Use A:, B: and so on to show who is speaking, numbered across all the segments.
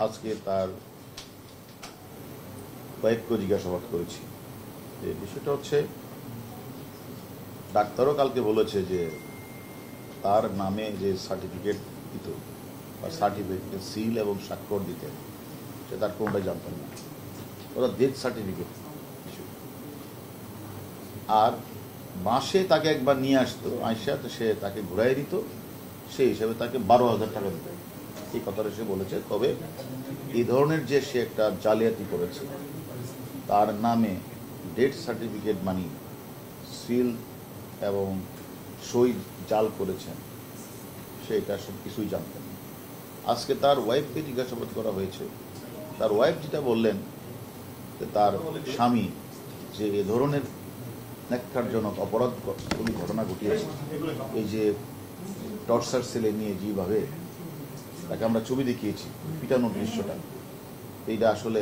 A: আজকে তার ওয়াইফকে জিজ্ঞাসাবাদ করেছি। বিষয়টা হচ্ছে, ডাক্তারও কালকে বলেছে যে তার নামে যে সার্টিফিকেট দিত বা সার্টিফিকেটে সিল এবং স্বাক্ষর দিতেন, সে তার কোনটাই জানতেন না। ওরা ডেথ সার্টিফিকেট ইস্যু। আর মাসে তাকে একবার নিয়ে আসতো, আইসা তো সে তাকে ঘুরাই দিত, সেই হিসাবে তাকে 12,000 টাকা দিত। এই কথাটা সে বলেছে। তবে এই ধরনের যে সে একটা জালিয়াতি করেছে, তার নামে ডেথ সার্টিফিকেট মানি সিল এবং সই জাল করেছেন, সেটা সব কিছুই জানতেন না। আজকে তার ওয়াইফকে জিজ্ঞাসাবাদ করা হয়েছে। তার ওয়াইফ যেটা বললেন যে তার স্বামী যে এ ধরনের ন্যাক্কারজনক অপরাধগুলি ঘটনা ঘটিয়েছে, এই যে টর্চার সেলে নিয়ে যেভাবে তাকে আমরা ছবি দেখিয়েছি, পিটানোর দৃশ্যটা, এইটা আসলে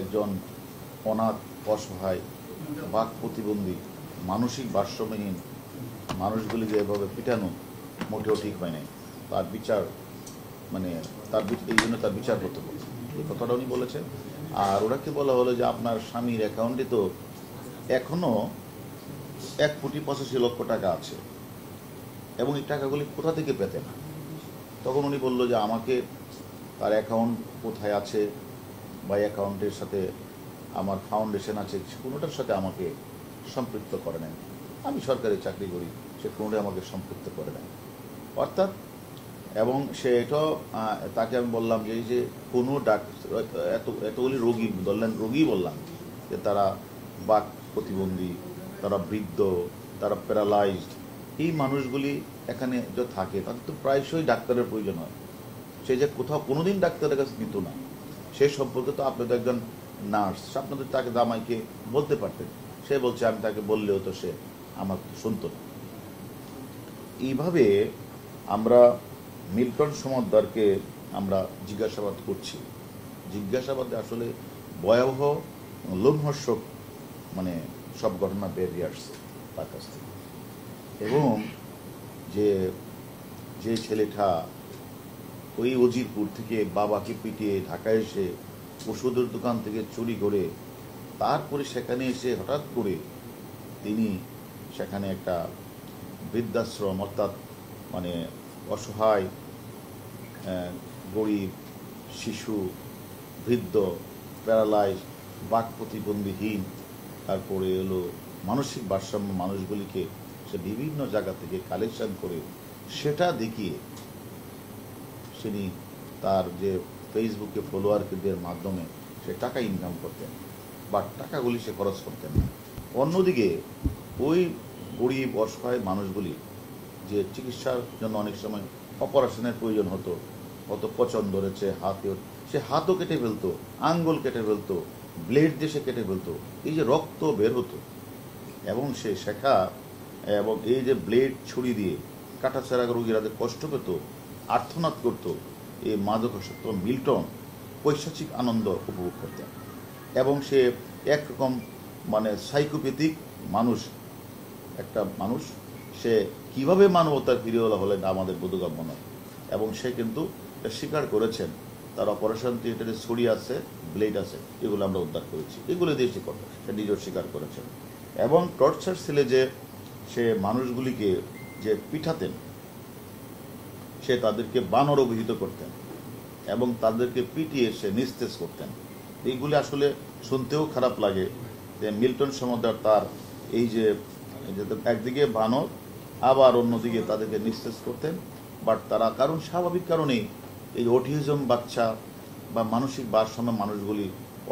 A: একজন অনাথ, অসহায়, বাক প্রতিবন্ধী, মানসিক ভারসাম্যহীন মানুষগুলিকে এভাবে পিটানো মোটেও ঠিক হয় নাই। তার বিচার এই জন্য তার বিচার করতে হবে, এই কথাটা উনি বলেছেন। আর ওনাকে বলা হলো যে আপনার স্বামীর অ্যাকাউন্টে তো এখনো 1,85,00,000 টাকা আছে এবং এই টাকাগুলি কোথা থেকে পেতেন। তখন উনি বললো যে আমাকে তার অ্যাকাউন্ট কোথায় আছে বা অ্যাকাউন্টের সাথে আমার ফাউন্ডেশন আছে, কোনোটার সাথে আমাকে সম্পৃক্ত করে নেন। আমি সরকারি চাকরি করি, সে কোনোটাই আমাকে সম্পৃক্ত করে নেন। অর্থাৎ এবং সে এটাও তাকে আমি বললাম যে এই যে কোনো ডাক্তার এতগুলি রোগী ধরলেন, রোগী বললাম যে তারা বাক প্রতিবন্ধী, তারা বৃদ্ধ, তারা প্যারালাইজড, এই মানুষগুলি এখানে যে থাকে তাদের তো প্রায়শই ডাক্তারের প্রয়োজন হয়। সে যে কোথাও কোনোদিন ডাক্তারের কাছে নিত না, সে সম্পর্কে তো আপনি তো একজন নার্স, আপনাদের তাকে জামাইকে বলতে পারতেন। সে বলছে আমি তাকে বললেও তো সে আমার শুনত না। এইভাবে আমরা মিল্টন সমদ্দারকে আমরা জিজ্ঞাসাবাদ করছি। জিজ্ঞাসাবাদে আসলে ভয়াবহ লোমহর্ষক সব ঘটনা বেরিয়ে আসছে তার কাছ থেকে। এবং যে ছেলেটা ওই উজিরপুর থেকে বাবাকে পিটিয়ে ঢাকায় এসে ওষুধের দোকান থেকে চুরি করে, তারপরে সেখানে এসে হঠাৎ করে তিনি সেখানে একটা বৃদ্ধাশ্রম, অর্থাৎ অসহায়, গরিব, শিশু, বৃদ্ধ, প্যারালাইজ, বাক প্রতিবন্ধীহীন, তারপরে এলো মানসিক ভারসাম্য মানুষগুলিকে সে বিভিন্ন জায়গা থেকে কালেকশন করে সেটা দেখিয়ে তিনি তার যে ফেসবুকে ফলোয়ারদের মাধ্যমে সে টাকা ইনকাম করতেন, বা টাকাগুলি সে খরচ করতেন না। অন্যদিকে ওই গরিব অসহায় মানুষগুলি যে চিকিৎসার জন্য অনেক সময় অপারেশনের প্রয়োজন হতো, হয়তো পচন ধরেছে হাতেও, সে হাতও কেটে ফেলতো, আঙ্গুল কেটে ফেলতো, ব্লেড দিয়ে সে কেটে ফেলতো, এই যে রক্ত বের হতো এবং সে শেখা এবং এই যে ব্লেড ছুরি দিয়ে কাটাছেঁড়া রোগীরা কষ্ট পেত, আর্তনাদ করত, এই মাদকাসক্ত মিল্টন পৈশাচিক আনন্দ উপভোগ করতেন। এবং সে একরকম সাইকোপ্যাথিক মানুষ, একটা মানুষ, সে কিভাবে মানবতার ফিরিওয়ালা হলেন আমাদের বোধগম্য নয়। এবং সে কিন্তু স্বীকার করেছেন তার অপারেশন থিয়েটারে ছুরি আছে, ব্লেড আছে, এগুলো আমরা উদ্ধার করেছি, এগুলো দিয়ে সে নিজেও স্বীকার করেছেন। এবং টর্চার সেলে যে সে মানুষগুলিকে যে পিঠাতেন, সে তাদেরকে বানর অভিহিত করতেন এবং তাদেরকে পিটিয়ে সে নিস্তেজ করতেন। এইগুলি আসলে শুনতেও খারাপ লাগে যে মিল্টন সমদ্দার তার এই যে একদিকে বানর, আবার অন্যদিকে তাদেরকে নিস্তেজ করতেন। বাট তারা স্বাভাবিক কারণেই এই অটিজম বাচ্চা বা মানসিক ভারসাম্য মানুষগুলি,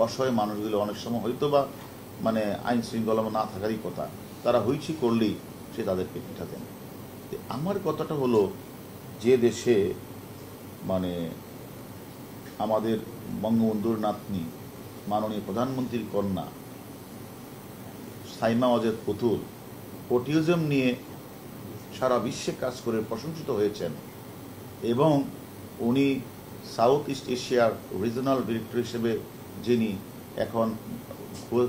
A: অসহায় মানুষগুলি অনেক সময় হয়তো বা আইন শৃঙ্খলা না থাকারই কথা, তারা হইচি করলেই সে তাদেরকে পিঠাতেন। আমার কথাটা হলো, যে দেশে আমাদের বঙ্গবন্ধুর নাতনি মাননীয় প্রধানমন্ত্রীর কন্যা সাইমা ওয়াজেদ পুতুল অটিজম নিয়ে সারা বিশ্বে কাজ করে প্রশংসিত হয়েছেন এবং উনি সাউথ ইস্ট এশিয়ার রিজনাল ডিরেক্টর হিসেবে যিনি এখন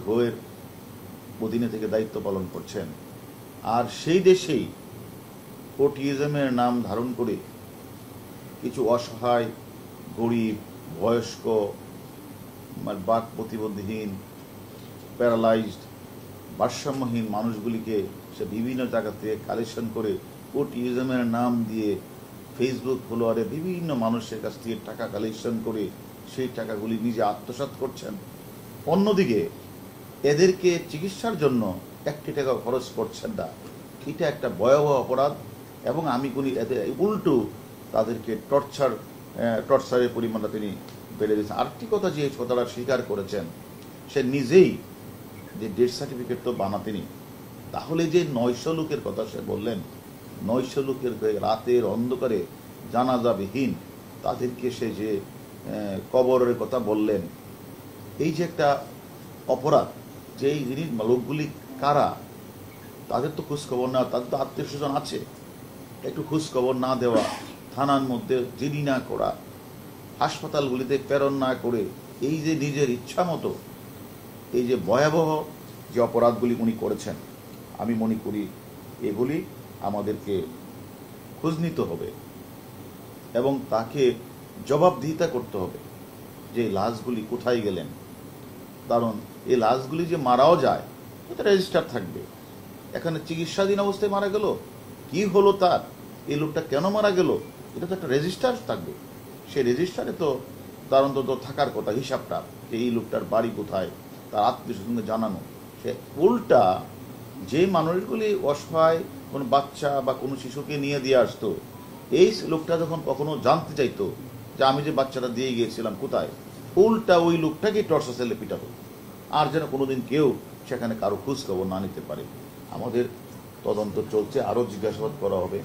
A: হোয়ের অধীনে থেকে দায়িত্ব পালন করছেন, আর সেই দেশেই অটিজমের নাম ধারণ করে কিছু অসহায় গরিব, বয়স্ক, বাক প্রতিবন্ধীহীন, প্যারালাইজড, ভারসাম্যহীন মানুষগুলিকে সে বিভিন্ন জায়গা থেকে কালেকশন করে ওটিজমের নাম দিয়ে ফেসবুক ফলোয়ারে বিভিন্ন মানুষের কাছ থেকে টাকা কালেকশন করে সেই টাকাগুলি নিজে আত্মসাৎ করছেন। অন্যদিকে এদেরকে চিকিৎসার জন্য 1 টাকা খরচ করছেন না। এটা একটা ভয়াবহ অপরাধ এবং আমি বলি এদের উল্টো তাদেরকে টর্চারের পরিমাণটা তিনি বেড়ে দিয়েছেন। আরেকটি কথা যে কথাটা স্বীকার করেছেন, সে নিজেই যে ডেথ সার্টিফিকেট তো বানাতেনি, তাহলে যে 900 লোকের কথা সে বললেন, 900 লোকের রাতের অন্ধকারে জানাজাবিহীন তাদেরকে সে যে কবরের কথা বললেন, এই যে একটা অপরাধ, যে এই জিনিস লোকগুলি কারা, তাদের তো খোঁজখবর না, তাদের তো আত্মীয় স্বজন আছে, একটু খোঁজখবর না দেওয়া, থানার মধ্যে জিডি না করা, হাসপাতালগুলিতে প্রেরণ না করে এই যে নিজের ইচ্ছা মতো এই যে ভয়াবহ যে অপরাধগুলি উনি করেছেন, আমি মনে করি এগুলি আমাদেরকে খোঁজ নিতে হবে এবং তাকে জবাবদিহিতা করতে হবে যে লাশগুলি কোথায় গেলেন। কারণ এই লাশগুলি যে মারাও যায় এটা রেজিস্টার থাকবে। এখানে চিকিৎসাধীন অবস্থায় মারা গেল, কি হলো তার, এই লোকটা কেন মারা গেল, এটা তো একটা রেজিস্টার থাকবে। সেই রেজিস্টারে তো তার অন্তত থাকার কথা হিসাবটা, যে এই লোকটার বাড়ি কোথায়, তার আত্মীয় স্বজনকে জানানো। সে উল্টা যে মানুষগুলি অসহায় কোনো বাচ্চা বা কোনো শিশুকে নিয়ে দিয়ে আসতো, এই লোকটা যখন কখনো জানতে চাইতো যে আমি যে বাচ্চাটা দিয়ে গিয়েছিলাম কোথায়, উল্টা ওই লোকটাকে টর্চার সেলে পিটাতো, আর যেন কোনোদিন কেউ সেখানে কারো খোঁজ খবর না নিতে পারে। আমাদের তদন্ত চলছে, আরও জিজ্ঞাসাবাদ করা হবে।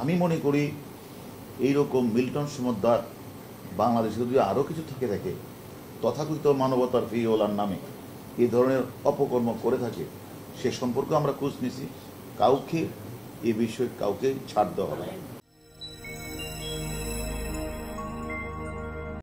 A: আমি মনে করি এইরকম মিল্টন সমদ্দার বাংলাদেশে যদি আরও কিছু থেকে থাকে, তথাকথিত মানবতার ভিওলার নামে এই ধরনের অপকর্ম করে থাকে, সে সম্পর্কে আমরা খোঁজ নিছি, কাউকে এ বিষয়ে কাউকে ছাড় দেওয়া হবে না।